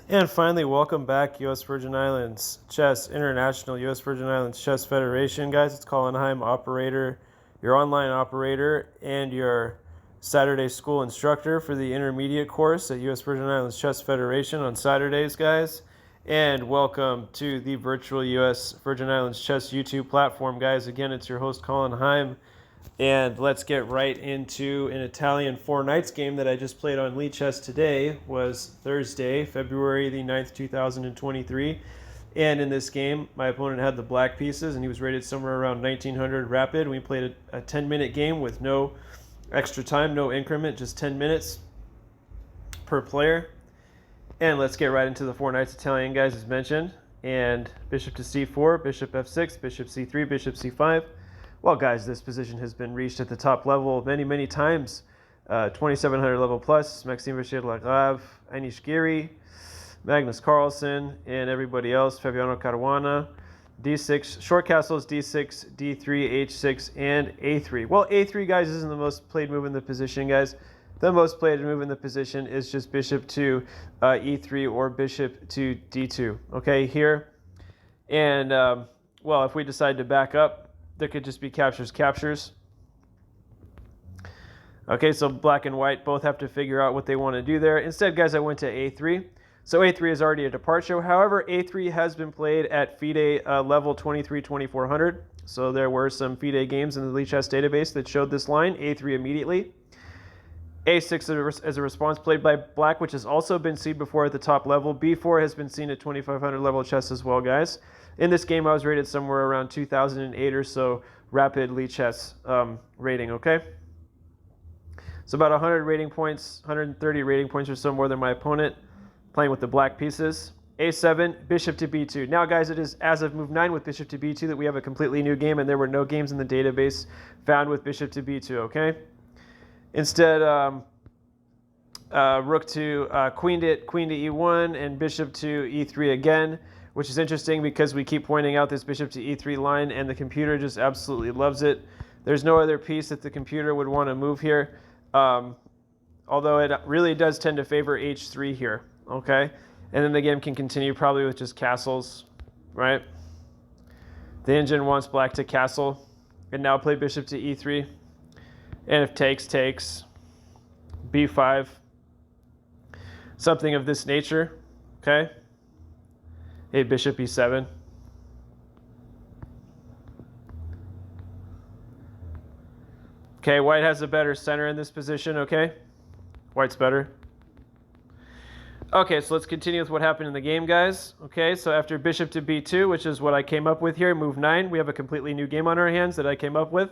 And finally, welcome back, U.S. Virgin Islands Chess International, U.S. Virgin Islands Chess Federation. Guys, it's Colin Heim, operator, your online operator, and your Saturday school instructor for the intermediate course at U.S. Virgin Islands Chess Federation on Saturdays, guys. And welcome to the virtual U.S. Virgin Islands Chess YouTube platform, guys. Again, it's your host, Colin Heim. And let's get right into an Italian four nights game that I just played on Lichess today. Was Thursday, February the 9th, 2023. And in this game, my opponent had the black pieces, and he was rated somewhere around 1900 rapid. We played a 10-minute game with no extra time, no increment, just 10 minutes per player. And let's get right into the four nights Italian, guys, as mentioned. And bishop to c4, bishop f6, bishop c3, bishop c5. Well, guys, this position has been reached at the top level many times. 2700 level plus, Maxime Vachier-Lagrave, Anish Giri, Magnus Carlsen, and everybody else, Fabiano Caruana. d6, short castles, d6, d3, h6, and a3. Well, a3, guys, isn't the most played move in the position, guys. The most played move in the position is just bishop to e3 or bishop to d2. Okay, here. And, well, if we decide to back up, there could just be captures. Okay, so black and white both have to figure out what they want to do there. Instead, guys, I went to a3. So a3 is already a departure. However, a3 has been played at FIDE level 23-2400. So there were some FIDE games in the Lichess database that showed this line, a3 immediately. a6 as a response played by black, which has also been seen before at the top level. b4 has been seen at 2500 level chess as well, guys. In this game, I was rated somewhere around 2008 or so rapid Lichess rating, okay? So about 100 rating points, 130 rating points or so more than my opponent, playing with the black pieces. a7, bishop to b2. Now, guys, it is as of move 9 with bishop to b2 that we have a completely new game, and there were no games in the database found with bishop to b2, okay? Instead, rook to queen to e1 and bishop to e3 again, which is interesting because we keep pointing out this bishop to e3 line, and the computer just absolutely loves it. There's no other piece that the computer would want to move here, although it really does tend to favor h3 here, okay? And then the game can continue probably with just castles, right? The engine wants black to castle, and now play bishop to e3. And if takes, b5, something of this nature, okay? Hey, bishop e7. Okay, white has a better center in this position, okay? White's better. Okay, so let's continue with what happened in the game, guys. Okay, so after bishop to b2, which is what I came up with here, move 9, we have a completely new game on our hands that I came up with.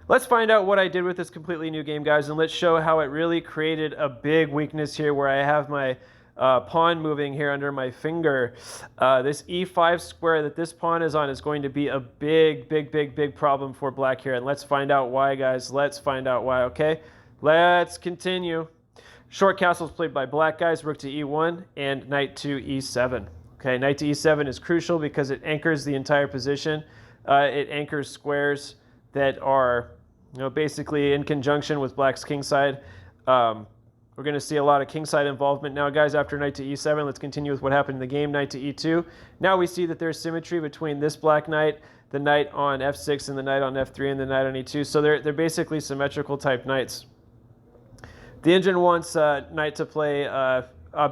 Let's find out what I did with this completely new game, guys, and let's show how it really created a big weakness here where I have my pawn moving here under my finger. This e5 square that this pawn is on is going to be a big problem for black here, and let's find out why, guys. Let's find out why, okay? Let's continue. Short castles played by black, guys, rook to e1 and knight to e7. Okay, knight to e7 is crucial because it anchors the entire position. It anchors squares that are, basically in conjunction with black's kingside. We're going to see a lot of kingside involvement now, guys, after knight to e7. Let's continue with what happened in the game, knight to e2. Now we see that there's symmetry between this black knight, the knight on f6, and the knight on f3, and the knight on e2. So they're basically symmetrical type knights. The engine wants knight to play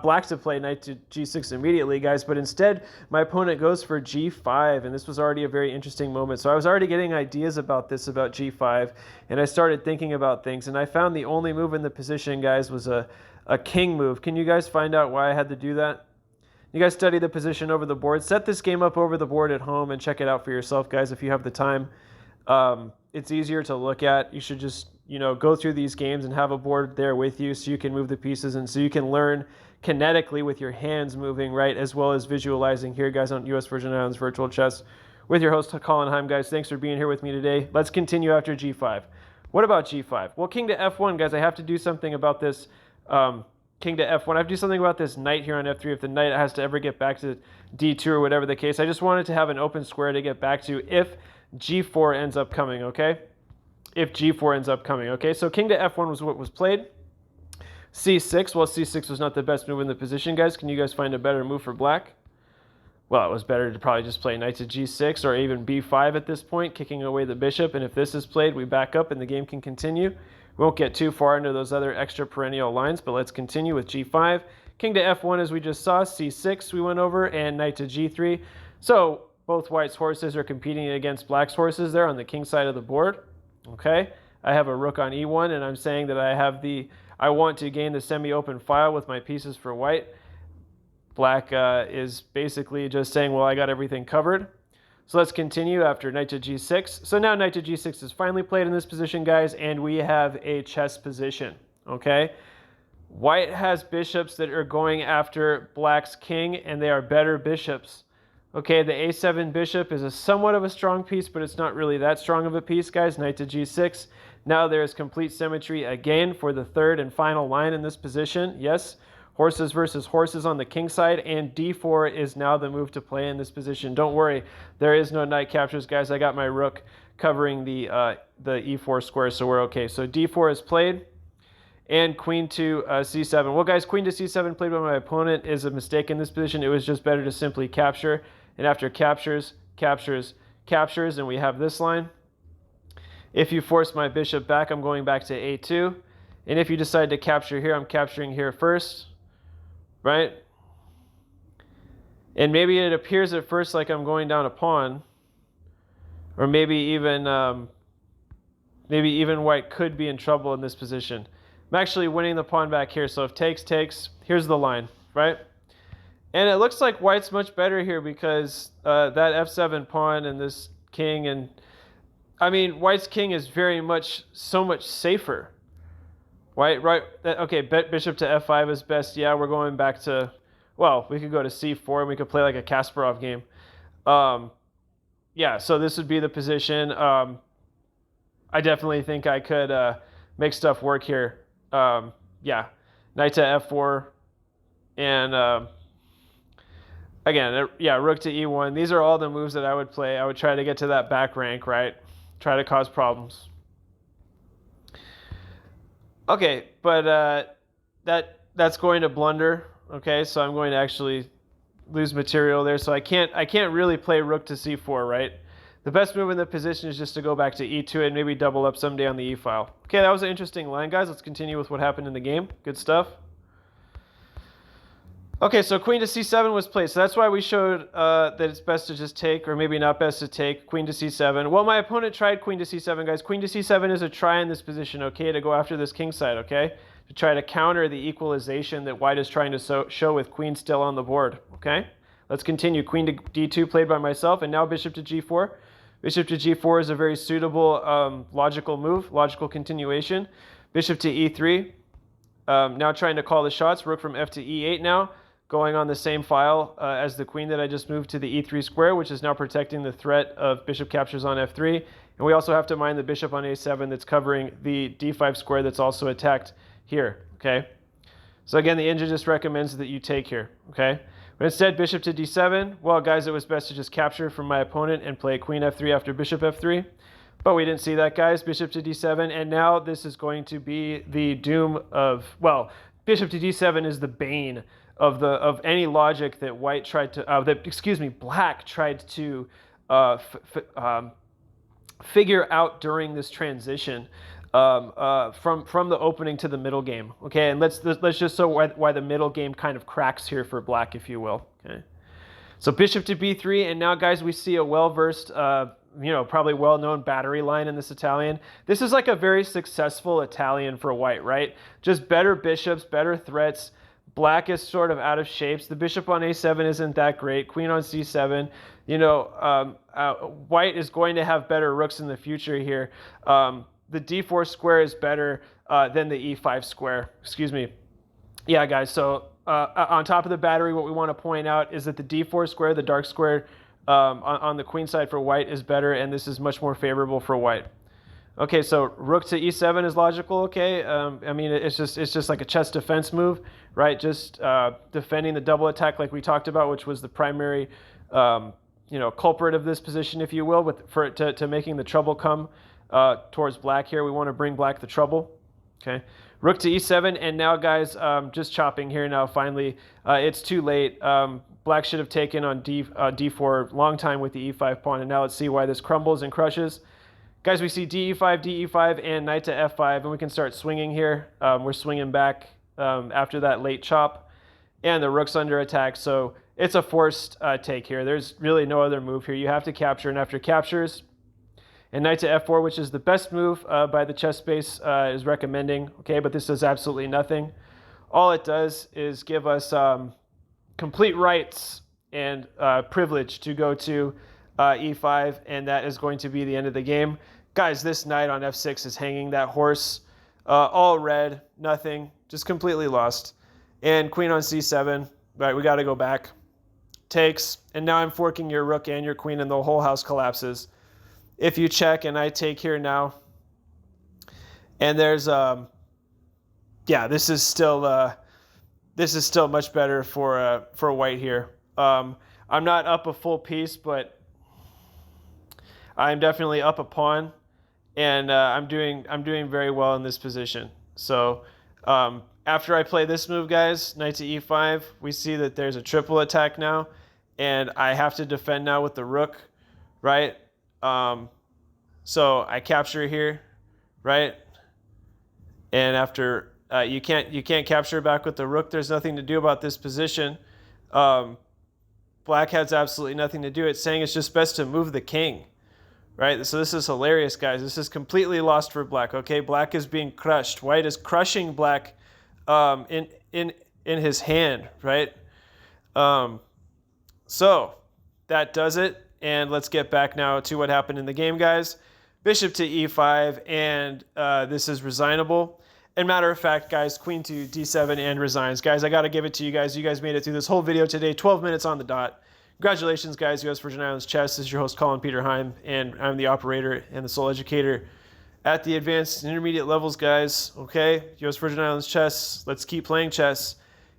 black to play knight to g6 immediately, guys, but instead my opponent goes for g5, and this was already a very interesting moment. So I was already getting ideas about this, about g5, and I started thinking about things, and I found the only move in the position, guys, was a king move. Can you guys find out why I had to do that? You guys study the position over the board. Set this game up over the board at home and check it out for yourself, guys, if you have the time. It's easier to look at. You should just go through these games and have a board there with you so you can move the pieces and so you can learn kinetically with your hands moving, right, as well as visualizing here, guys, on U.S. Virgin Islands Virtual Chess with your host, Colin Heim, guys. Thanks for being here with me today. Let's continue after g5. What about g5? Well, king to f1, guys, I have to do something about this king to f1. I have to do something about this knight here on f3 if the knight has to ever get back to d2 or whatever the case. I just wanted to have an open square to get back to if g4 ends up coming, okay? If g4 ends up coming, okay? So king to f1 was what was played. c6. Well, c6 was not the best move in the position, guys. Can you guys find a better move for black? Well, it was better to probably just play knight to g6 or even b5 at this point, kicking away the bishop. And if this is played, we back up and the game can continue. We won't get too far into those other extra perennial lines, but let's continue with g5. King to f1, as we just saw. c6 we went over, and knight to g3. So both white's horses are competing against black's horses there on the king side of the board. Okay, I have a rook on e1, and I'm saying that I want to gain the semi-open file with my pieces for white. Black is basically just saying, well, I got everything covered. So let's continue after knight to g6. So now knight to g6 is finally played in this position, guys, and we have a chess position, okay? White has bishops that are going after black's king, and they are better bishops. Okay, the a7 bishop is somewhat of a strong piece, but it's not really that strong of a piece, guys. Knight to g6. Now there's complete symmetry again for the third and final line in this position. Yes, horses versus horses on the king side, and d4 is now the move to play in this position. Don't worry, there is no knight captures, guys. I got my rook covering the e4 square, so we're okay. So d4 is played, and queen to c7. Well, guys, queen to c7 played by my opponent is a mistake in this position. It was just better to simply capture, and after captures, captures, captures, and we have this line. If you force my bishop back, I'm going back to a2, and if you decide to capture here, I'm capturing here first. Right? And maybe it appears at first like I'm going down a pawn, or maybe even white could be in trouble in this position. I'm actually winning the pawn back here, so if takes, takes, here's the line, right? And it looks like white's much better here because that f7 pawn and this king, and I mean, white's king is so much safer. Right. Okay, bishop to f5 is best. Yeah, we're going back to, well, we could go to c4 and we could play like a Kasparov game. Yeah, so this would be the position. I definitely think I could make stuff work here. Yeah, knight to f4. And again, yeah, rook to e1. These are all the moves that I would play. I would try to get to that back rank, right? Try to cause problems. Okay, but that's going to blunder. Okay, so I'm going to actually lose material there. So I can't really play rook to c4, right? The best move in the position is just to go back to e2 and maybe double up someday on the e file. Okay, that was an interesting line, guys. Let's continue with what happened in the game. Good stuff. Okay, so queen to c7 was played. So that's why we showed that it's best to just take, or maybe not best to take, queen to c7. Well, my opponent tried queen to c7, guys. Queen to c7 is a try in this position, okay, to go after this king side, okay? To try to counter the equalization that white is trying to show with queen still on the board, okay? Let's continue. Queen to d2 played by myself, and now bishop to g4. Bishop to g4 is a very suitable logical move, logical continuation. Bishop to e3. Now trying to call the shots. Rook from f to e8 now. Going on the same file as the queen that I just moved to the e3 square, which is now protecting the threat of bishop captures on f3. And we also have to mind the bishop on a7 that's covering the d5 square that's also attacked here, okay? So again, the engine just recommends that you take here, okay? But instead, bishop to d7, well, guys, it was best to just capture from my opponent and play queen f3 after bishop f3. But we didn't see that, guys. Bishop to d7, and now this is going to be the doom of, well, bishop to d7 is the bane of any logic that white tried to, black tried to figure out during this transition from the opening to the middle game. Okay, and let's just show why the middle game kind of cracks here for black, if you will. Okay, so bishop to b3, and now, guys, we see a well-versed, probably well-known battery line in this Italian. This is like a very successful Italian for white, right? Just better bishops, better threats. Black is sort of out of shapes. The bishop on a7 isn't that great. Queen on c7. White is going to have better rooks in the future here. The d4 square is better than the e5 square. Excuse me. Yeah, guys. So on top of the battery, what we want to point out is that the d4 square, the dark square on the queen side for white, is better, and this is much more favorable for white. Okay, so rook to e7 is logical, okay? I mean, it's just like a chess defense move, right? Just defending the double attack like we talked about, which was the primary, culprit of this position, if you will, to making the trouble come towards black here. We want to bring black the trouble. Okay, rook to e7, and now, guys, just chopping here now. Finally, it's too late. Black should have taken on d4 long time with the e5 pawn, and now let's see why this crumbles and crushes. Guys, we see de5, de5, and knight to f5, and we can start swinging here. We're swinging back after that late chop, and the rook's under attack, so it's a forced take here. There's really no other move here. You have to capture, and after captures, and knight to f4, which is the best move by the chess base, is recommending. Okay, but this does absolutely nothing. All it does is give us complete rights and privilege to go to e5, and that is going to be the end of the game. Guys, this knight on f6 is hanging that horse. All red, nothing, just completely lost. And queen on c7, right, we got to go back. Takes, and now I'm forking your rook and your queen, and the whole house collapses. If you check, and I take here now, and there's yeah, this is still much better for white here. I'm not up a full piece, but I'm definitely up a pawn, and I'm doing very well in this position. So after I play this move, guys, knight to e5, we see that there's a triple attack now, and I have to defend now with the rook, right? So I capture here, right? And after you can't capture back with the rook. There's nothing to do about this position. Black has absolutely nothing to do. It's saying it's just best to move the king, right? So this is hilarious, guys. This is completely lost for black. Okay, black is being crushed. White is crushing black in his hand, right? So that does it. And let's get back now to what happened in the game, guys. Bishop to e5, and this is resignable. And matter of fact, guys, queen to d7 and resigns. Guys, I got to give it to you guys. You guys made it through this whole video today, 12 minutes on the dot. Congratulations, guys. US Virgin Islands Chess. This is your host, Colin Peter Heim, and I'm the operator and the sole educator at the advanced and intermediate levels, guys. Okay, US Virgin Islands Chess. Let's keep playing chess,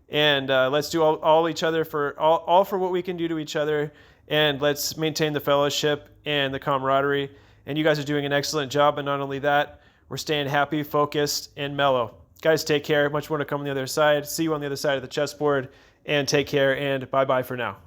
and let's do all each other for all for what we can do to each other, and let's maintain the fellowship and the camaraderie. And you guys are doing an excellent job. And not only that, we're staying happy, focused, and mellow. Guys, take care. Much more to come on the other side. See you on the other side of the chessboard. And take care, and bye-bye for now.